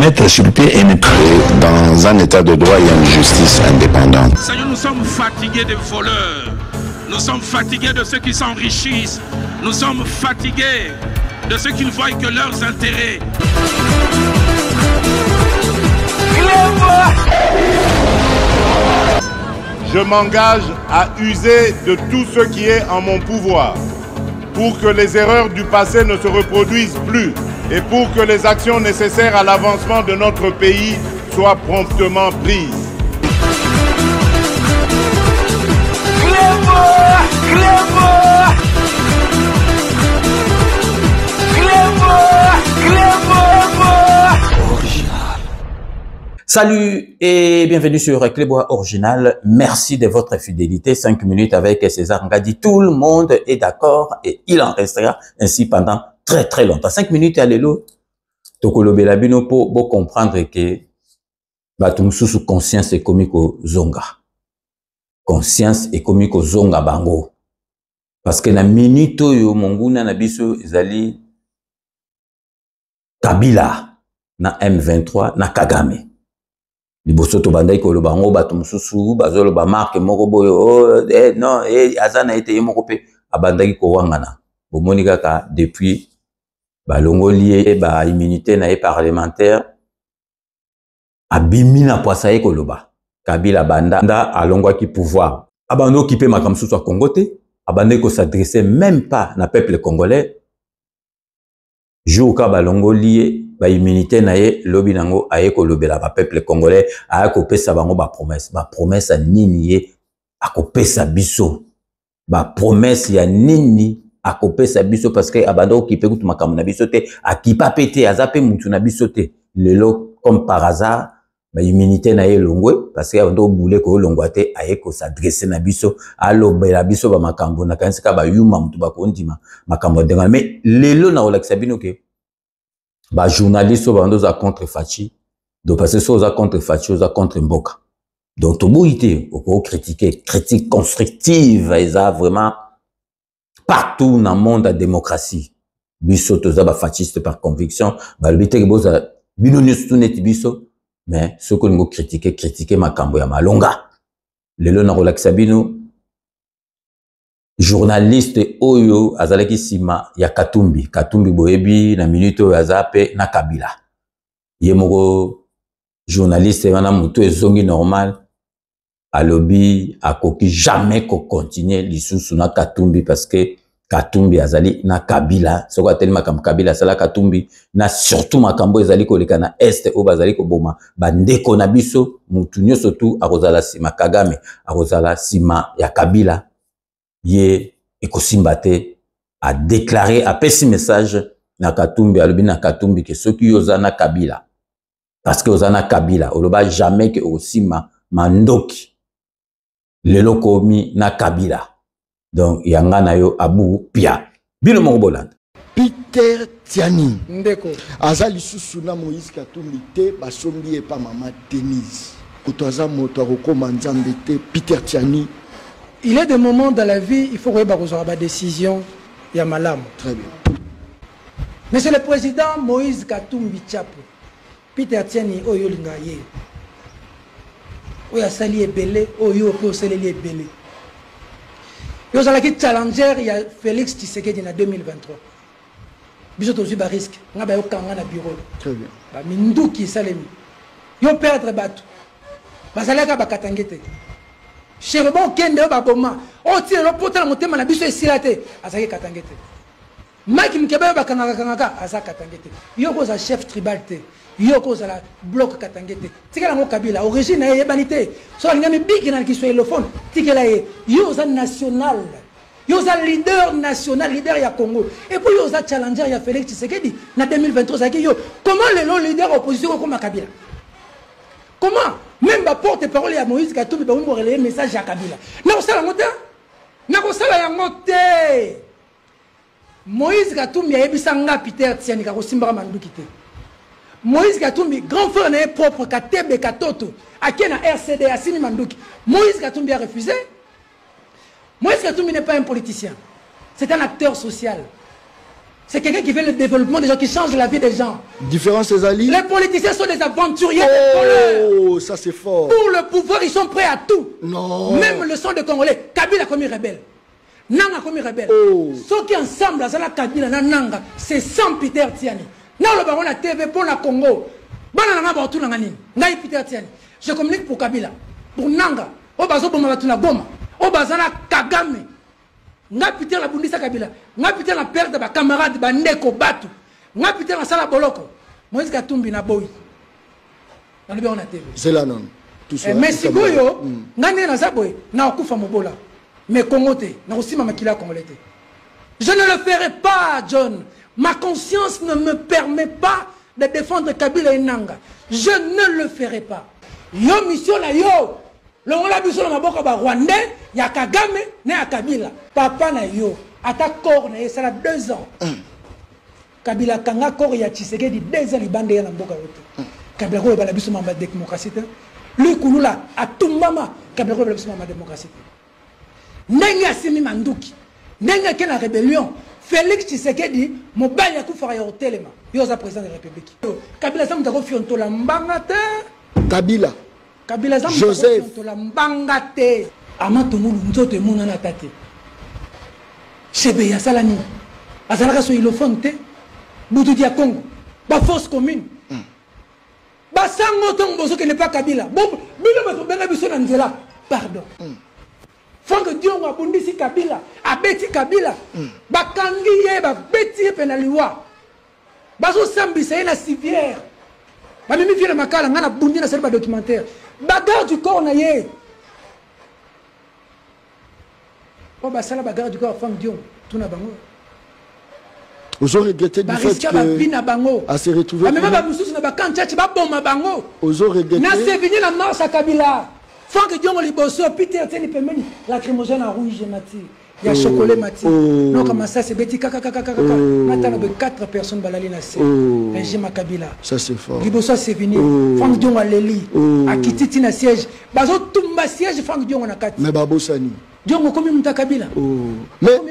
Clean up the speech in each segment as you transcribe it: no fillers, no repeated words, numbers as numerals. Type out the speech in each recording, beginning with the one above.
mettre sur pied et dans un état de droit, il y a une justice indépendante. Seigneur, nous sommes fatigués des voleurs. Nous sommes fatigués de ceux qui s'enrichissent. Nous sommes fatigués de ceux qui ne voient que leurs intérêts. Je m'engage à user de tout ce qui est en mon pouvoir pour que les erreurs du passé ne se reproduisent plus et pour que les actions nécessaires à l'avancement de notre pays soient promptement prises. Salut et bienvenue sur Clébois Original. Merci de votre fidélité. 5 minutes avec César Ngadi. Tout le monde est d'accord et il en restera ainsi pendant très longtemps. 5 minutes à l'élo. Tokolo Belabino pour comprendre que sous conscience économique au zonga. Conscience économique au zonga bango. Parce que na minute yo monguna na biso ezali Kabila na M23 na Kagame. Liboso to bandai ko lo bango bato mususu bazolo ba marque moko boyo non azana ete moko pe abandaki ko wangana bomoni kaka depuis balongo lié ba immunité na parlementaire abimi na poisa ko loba Kabila banda alongwaki pouvoir abando occupé makamsusu a Congo te abandaki ko s'adresser même pas na peuple congolais jour ka balongo lié ba immunité na ye lobi nango aye ko lobela ba peuple congolais aye ko pesa bango ba promesse nini ye akopesa biso ba promesse ya nini akopesa biso parce que abando okipe kutu makambo na biso te akipa pete azape mutu na biso te lelo comme par hasard ba immunité na ye longwe parce que abando boule ko longwa te aye ko s'adresser na biso alobela biso ba makambo na kansika ba yuma mutu ba kondima makambo denga mais lelo na olakisa bino ke ba journaliste oza contre Fachi donc parce que so oza contre Fachi oza contre Mboka donc to boité oko critiquer critique constructive eza vraiment partout dans le monde de démocratie biso toza ba fasciste par conviction ba lobité boza bino nyusu neti biso mais ce que nous critiquer makambo ya malonga lelo na relaxa bino journaliste oyo azalaki sima ya Katumbi boyebi na minute oyo azape na Kabila ye moko journaliste wana mutu ezongi normal alobi akoki jamais ko continuer lisusu na Katumbi parce que Katumbi azali na Kabila soko ateli makambo Kabila sala Katumbi na surtout makambo ezali koleka na est o bazali ko boma bandeko na biso mutu nyonso tu akozala sima Kagame akozala sima ya Kabila ye ekosimba te a déclaré a pesi message na Katumbi alobi na Katumbi que ceux qui oza na Kabila parce que oza na Kabila oloba jamais que osima mandoki lelo komi na Kabila donc yanga na yo abu pia bino moko bolanda Peter Tiani ndeko azali susu na Moïse Katumbi te basombi e pa mama Denise kotoza moto akokoma nzambe te Peter Tiani. Il y a des moments dans la vie, il faut avoir des décisions, il y a malam. Très bien. Monsieur le Président Moïse Katumbi Tchapo, Peter Tiani, Oyo Lingaye, Oyo Sali Ebele, Oyo Sali Ebele. Yo Zalaki Challenger, il y a Félix Tshisekedi en 2023. Bisous aussi bas risque. On a eu Kanga na bureau. Très bien. Minduki Salemi. Yo perdre bateau. Basalaka bakatangete. Cherubon kende baboma o tire lo potala motema na biso esilate azaki katangete Mike Mkebe bakangaka azaka katangete yoko za chef tribal te yoko za la bloc katangete tikela mo Kabila origine ye banité so ngami big na ki so xylophone tikela ye yo za national yo za leader national leader ya Congo et puis yo za challenger ya Félix Tshisekedi na 2023 zaki yo comment le leader opposition comme Kabila comment même ma porte-parole à Moïse Katumbi pour me relayer message à Kabila. Non, ça la montée. Non, ça la montée. Moïse Katumbi a ebisanga Peter Tiani ka kosimba manduki te. Moïse Katumbi grand frère né propre Katebe Katoto à qui na RCD à Sini Manduki. Moïse Katumbi a refusé. Moïse Katumbi n'est pas un politicien. C'est un acteur social. C'est quelqu'un qui fait le développement des gens, qui change la vie des gens. Différence ces alliés. Les politiciens sont des aventuriers, des voleurs. Ça c'est fort. Pour le pouvoir, ils sont prêts à tout. Non. Même le sang des Congolais. Kabila a commis rebelle. Nanga a commis rebelle. Ceux qui ensemble, Azala Kabila, Nanga, c'est sans Peter Tiani. N'a le baron la TV pour la Congo. Banana ba tout nangani. Ngai Peter Tiani. Je communique pour Kabila, pour Nanga. Au bazo bomba batuna goma. Au bazana Kagame. Nga Peter la bundisa Kabila. Nga Peter la perte ba camarade ba ndeko batu. Nga Peter la sala boloko. Moïse Katumbi na boy. Dans le baron la TV. C'est là non. Mais si goyo, nga ne na zaboy na okufa mobola. Mais Congoté, na aussi ma makila congolais. Je ne le ferai pas, John. Ma conscience ne me permet pas de défendre Kabila et Nanga. Je ne le ferai pas. Yo mission la yo. Le on l'a vu sur la maboka ba Rwandais, ya Kagame, ne ya Kabila. Papa na yo, ata corps na ça a 2 ans. Kabila kanga corps ya Tshisekedi 2 ans libande ya na mboka yote. Kabila ko ba la biso mamba démocratie. Lui kulula atumbama Kabila ko ba la biso mamba démocratie. Ndenge asimi manduki. Ndenge ke la rébellion. Félix Tshisekedi mobali ya kufara ya hotelema. Yo za président de la République. Kabila zamu tako fiontola mbangate. Kabila zamu Joseph fiontola mbangate. Amato mulu nzoto emuna na tate. Chebe ya salani. Azalaka so ilofonte. Butu dia Congo. Ba force commune. Ba sango tongo bozo ke ne pas Kabila. Bon, bilo bato benga biso na nzela. Pardon. Franck Diongo a bundisi Kabila, a beti Kabila, bakangi ye, ba beti penaliwa. Bazo sambi c'est na civière. Ba mimi vient makala ngana bundi na serba documentaire. Bagarre du corps na ye. Oh ba sala bagarre du corps Franck Diongo, tout na bango. Ils ont regretté du fait que à se retrouver. Même ba mususu na bakanchachi ba bomba bango. Ils ont regretté. Na se venu la marche à Kabila. Franck Diongo liboso Peter Tieni pemeni lacrymogène en rouge mati ya chocolat mati non comme ça c'est beti kaka maintenant de 4 personnes balali na se régime Kabila ça c'est fort liboso c'est venu Franck Diongo leli a kititi na siège bazo tumba siège Franck Diongo na kati mais babosani Diongo comme muta Kabila mais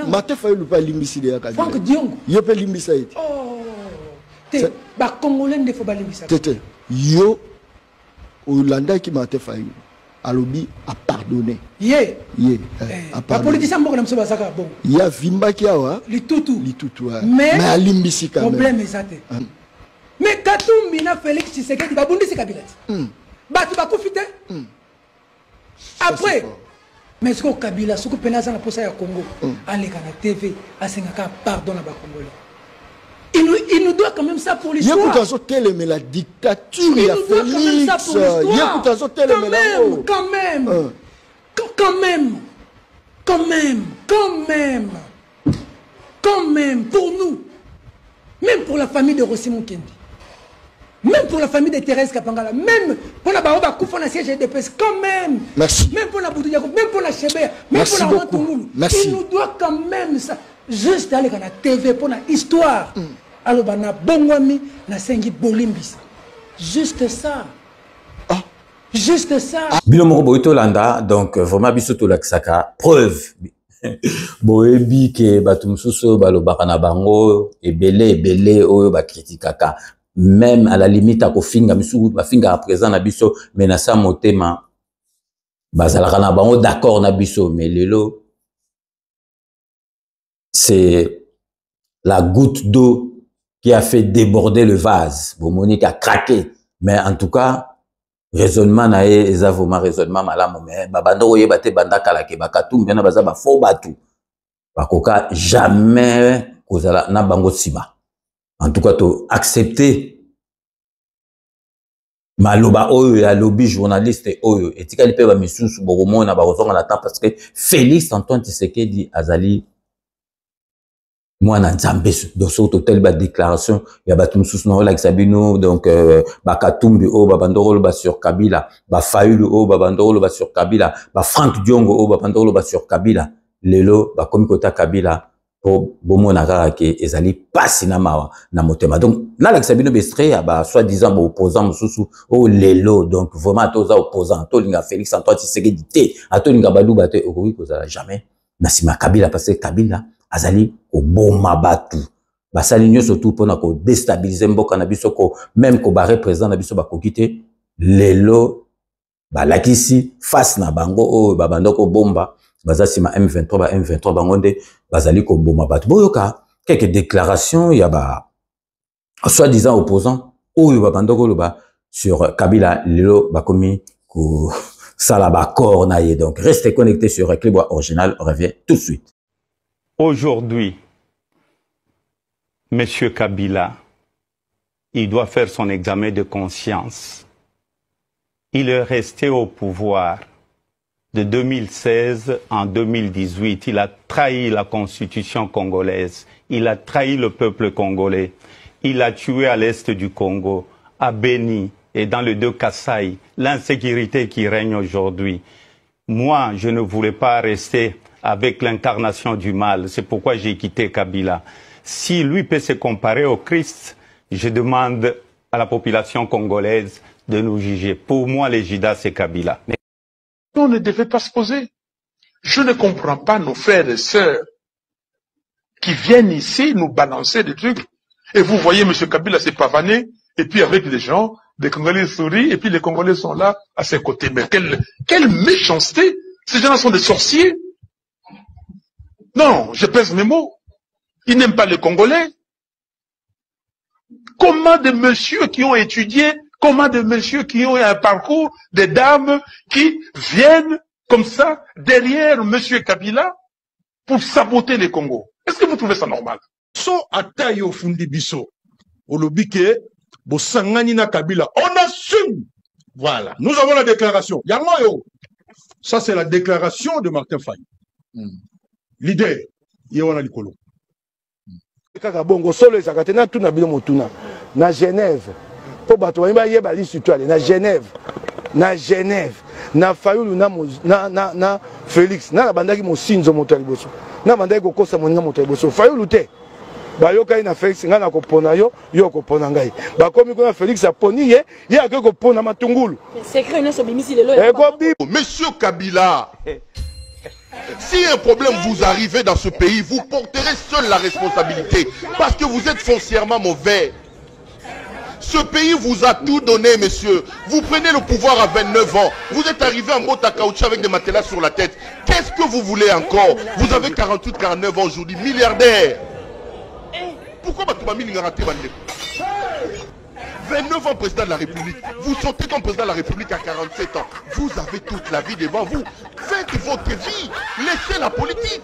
mate fa lu pas limbisi de Kabila Franck Diongo yo pe limbisa ite te ba congolais ndefo ba limbisa tete yo Hollanda qui mate fa alobi a pardonné. A pardonné. La politicien moko na mso basaka bon. Ya vimba ki awa. Litutu. Mais alimbisi quand même. Problème ezate. Mais Katumbi na Félix Tshisekedi babundi se Kabila. Batu bakufite. Après mais ce que Kabila soko penaza na posa ya Congo, aleka na TV, asengaka pardon na ba Congolais. Il nous doit quand même ça pour l'histoire. Il y a tellement la dictature. Il nous doit quand même ça pour l'histoire. Quand même, pour nous. Même pour la famille de Rossimon Kendi. Même pour la famille de Thérèse Kapangala. Même pour la Baoba Koufou, la siège de PES. Quand même. Merci. Même pour la Boudoudiakou. Même pour la Chébé. Même pour la Rantoulou. Il nous doit quand même ça. Juste aller dans la TV pour la histoire. Alors, na bongwami na sengi bolimbis. Juste ça. Juste ça. Bilomoko boito landa donc vraiment bisoto la saka preuve. Boebi ke batumsuso balobaka na bango ebele oyo ba kritikaka. Même à la limite à kofinga misu ba finga à présent na biso menasa motema bazalaka na bango d'accord na biso mais lelo c'est la goutte d'eau qui a fait déborder le vase. Bon, Monique a craqué. Mais en tout cas, raisonnement na ye, eza vraiment raisonnement malamu. Mais babando oye bate banda kalake bakatum bena baza ba fo batu. Bakoka jamais kozala na bango sima. En tout cas, to accepter maloba oyo ya lobby journaliste oyo etika lipe ba misusu bokomona ba kozonga na temps parce que Félix Antoine Tshisekedi azali moi na nzambe donc sur total ba déclaration ya batum susno la Sabino donc bakatumbi o babandoro ba sur Kabila ba Fayulu o babandoro ba sur Kabila ba Franck Diongo o babandoro ba sur Kabila lelo ba komi kota Kabila po bomona kaka ke ezali pasi na mawa na motema donc na la Sabino bestre ba soi-disant ba opposant mususu o lelo donc vraiment toza opposant to linga Félix Antoine Tshisekedi te ato linga baluba te okoki kozala jamais na sima Kabila parce que Kabila azali oboma batu basali nyonso tout mpona kodestabilize mboka na biso même kobare président na biso bakoki te lelo balakisi face na bango oyo babanda kobomba baza nsima M23 ba M23 bango nde bazali koboma bato boyoka quelques déclarations ya ba soi-disant opposants oyo babanda koloba sur Kabila lelo bakomi ko sala bakor na ye. Donc restez connectés sur Clipboard Original, on revient tout de suite. Aujourd'hui, Monsieur Kabila, il doit faire son examen de conscience. Il est resté au pouvoir de 2016 en 2018. Il a trahi la constitution congolaise. Il a trahi le peuple congolais. Il a tué à l'est du Congo, à Beni et dans le 2 Kasaï, l'insécurité qui règne aujourd'hui. Moi, je ne voulais pas rester avec l'incarnation du mal. C'est pourquoi j'ai quitté Kabila. Si lui peut se comparer au Christ, je demande à la population congolaise de nous juger. Pour moi, les Judas, c'est Kabila. On ne devait pas se poser. Je ne comprends pas nos frères et sœurs qui viennent ici nous balancer des trucs. Et vous voyez M. Kabila se pavaner, et puis avec les gens, les Congolais sourient, et puis les Congolais sont là à ses côtés. Mais quelle méchanceté! Ces gens-là sont des sorciers. Non, je pèse mes mots. Ils n'aiment pas les Congolais. Comment des messieurs qui ont étudié, comment des messieurs qui ont un parcours, des dames qui viennent comme ça derrière M. Kabila pour saboter les Congos? Est-ce que vous trouvez ça normal? So ataille au fundi biso. Olobike, Bosangani na Kabila. On assume. Voilà. Nous avons la déclaration. Yarmoyo. Ça, c'est la déclaration de Martin Faye. L'idée. Yewana Likolo. Kaka bongo solo ezaka tena tuna bilo motuna na Genève po bato ba yeba li surtout aller na Genève na Fayulu na Félix na bandaki mosinzo moto liboso na bandaki kokosa moninga moto liboso Fayulu te bayoka na Félix nga na kopona yo kopona ngai bakomi ko na Félix aponi ye akoko kopona matungulu secret ne so bimisi lelo Monsieur Kabila. Si un problème vous arrive dans ce pays, vous porterez seul la responsabilité parce que vous êtes foncièrement mauvais. Ce pays vous a tout donné, monsieur. Vous prenez le pouvoir à 29 ans. Vous êtes arrivé en botte à caoutchouc avec des matelas sur la tête. Qu'est-ce que vous voulez encore? Vous avez 48, 49 ans aujourd'hui, milliardaire. Pourquoi Batoumami n'a raté 29 ans président de la République. Vous sortez comme président de la République à 47 ans. Vous avez toute la vie devant vous. Faites votre vie. Laissez la politique.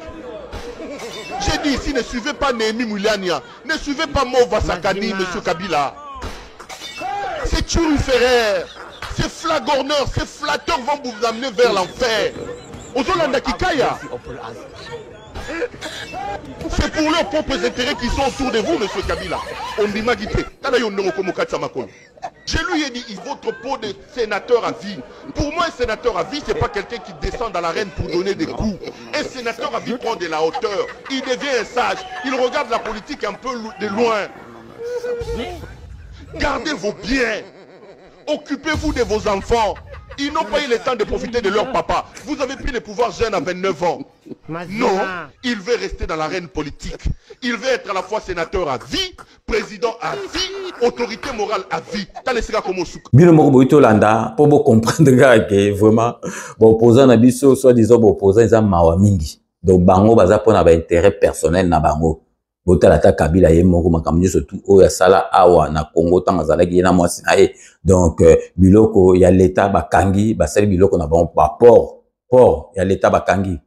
J'ai dit ici, ne suivez pas Néhémie Moulania. Ne suivez pas Mova Sakani, M. Kabila. C'est turiféraire. Ces flagorneurs, ces flatteurs vont vous amener vers l'enfer. Ozolanda Kikaya. C'est pour leurs propres intérêts qui sont autour de vous, M. Kabila. On dit Magité. Je lui ai dit, votre pot de sénateur à vie. Pour moi, un sénateur à vie, c'est pas quelqu'un qui descend dans l'arène pour donner des coups. Un sénateur à vie prend de la hauteur. Il devient un sage. Il regarde la politique un peu de loin. Gardez vos biens. Occupez-vous de vos enfants. Ils n'ont pas eu le temps de profiter de leur papa. Vous avez pris le pouvoir jeune à 29 ans. Non, il veut rester dans l'arène politique. Il veut être à la fois sénateur à vie, président à vie, autorité morale à vie. Bino moko boito landa pour vous comprendre que vraiment opposant na biso soit disant opposant za mawa mingi. Donc bango baza pona ba intérêt personnel na bango. Botala ta Kabila ye moko makambo surtout oya sala awa na Congo tanga zalaki na mwasi na ye. Donc biloko ya l'état bakangi basali biloko na bango ba port ya l'état bakangi.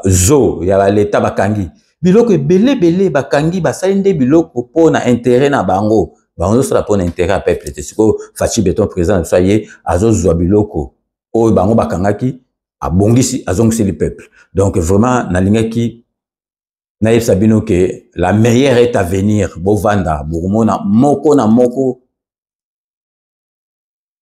Zo ya l'état bakangi. Biloko belé bakangi basali nde biloko pona intérêt na bango. Bango sala pona intérêt à peuple te siko Fachi Beton président soyez azozwa biloko oyo bango bakangaki abongisi azongisi le peuple. Donc vraiment na lingaki Naïf Sabino que la meilleure est à venir. Bovanda, Bourmona, Moko na Moko.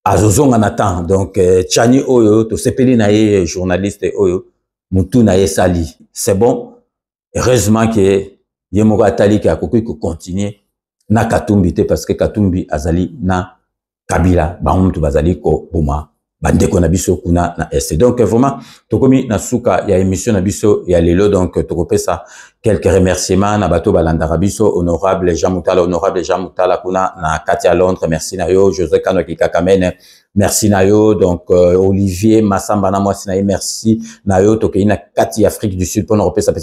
Azozong en attend. Donc, Tchani Oyo, to sepeli naïe journaliste Oyo, Moutou naïe Sali. C'est bon. Heureusement que Yemoko Atali qui a continué na Katumbi parce que Katumbi Azali na Kabila. Baum tu bazali ko Bouma. bandeko na biso kuna na est. Donc vraiment tokomi na suka ya émission na biso ya lelo, donc tokopesa quelques remerciements na bato balandaka biso. Honorable Jean Moutala kuna na Katia Londres, merci na yo. José Kano Kikakamene, merci na yo. Donc Olivier Massamba na mwasi na ye, merci na yo. Tokei na Katia Afrique du Sud pour nous repesa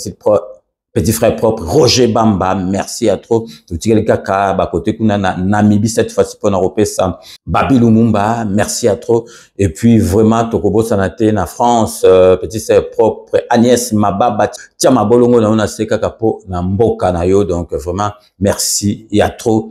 petit frère propre Roger Bamba, merci à trop. Tutikele kaka ba côté kuna na Namibie cette fois-ci pour nous repesa Babi Lumumba, merci à trop. Et puis vraiment tokobo sanate na France, petit frère propre Agnès Mababa tia mabolongo na ona seka kapo na mboka na yo. Donc vraiment merci ya trop.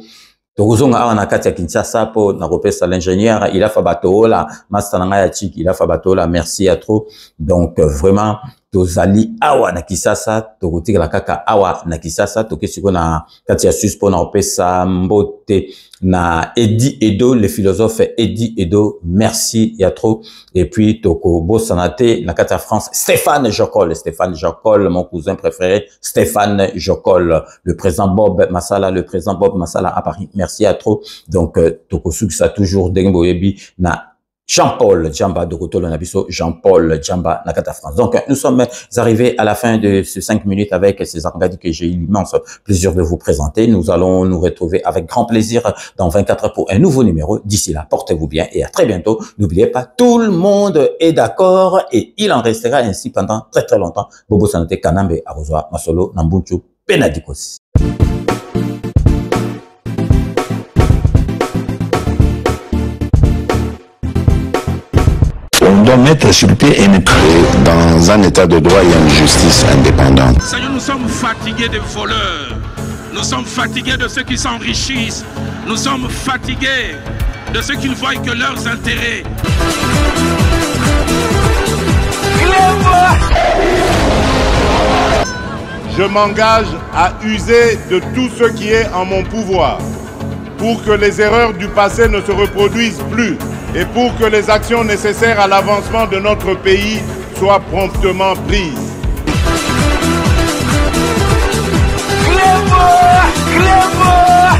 Tokozonga awa na kati ya Kinshasa po na repesa l'ingénieur il a fa batola master na ya chik il a fa batola, merci à trop. Donc vraiment tozali awa na Kisasa, tokotika la kaka awa na Kisasa, tokesiko na kati ya Suisse po na repesa mbote na Eddie Edo, le philosophe Eddie Edo, merci ya trop. Et puis toko bosanate na kati ya France, Stéphane Jocol, mon cousin préféré, Stéphane Jocol, le président Bob Massala à Paris, merci à trop. Donc toko ça toujours dengo yebi na Jean-Paul Djamba de Kotolo Nabiso, Jean-Paul Djamba Nakata France. Donc, nous sommes arrivés à la fin de ces 5 minutes avec ces engagés que j'ai eu l'immense plaisir de vous présenter. Nous allons nous retrouver avec grand plaisir dans 24 heures pour un nouveau numéro. D'ici là, portez-vous bien et à très bientôt. N'oubliez pas, tout le monde est d'accord et il en restera ainsi pendant très très longtemps. Bobo Sanate Kanambe Arozwa Masolo Nambunchu Penadikos. On doit mettre sur pied une créer dans un état de droit et une justice indépendante. Seigneur, nous sommes fatigués des voleurs. Nous sommes fatigués de ceux qui s'enrichissent. Nous sommes fatigués de ceux qui ne voient que leurs intérêts. Je m'engage à user de tout ce qui est en mon pouvoir pour que les erreurs du passé ne se reproduisent plus et pour que les actions nécessaires à l'avancement de notre pays soient promptement prises. Clément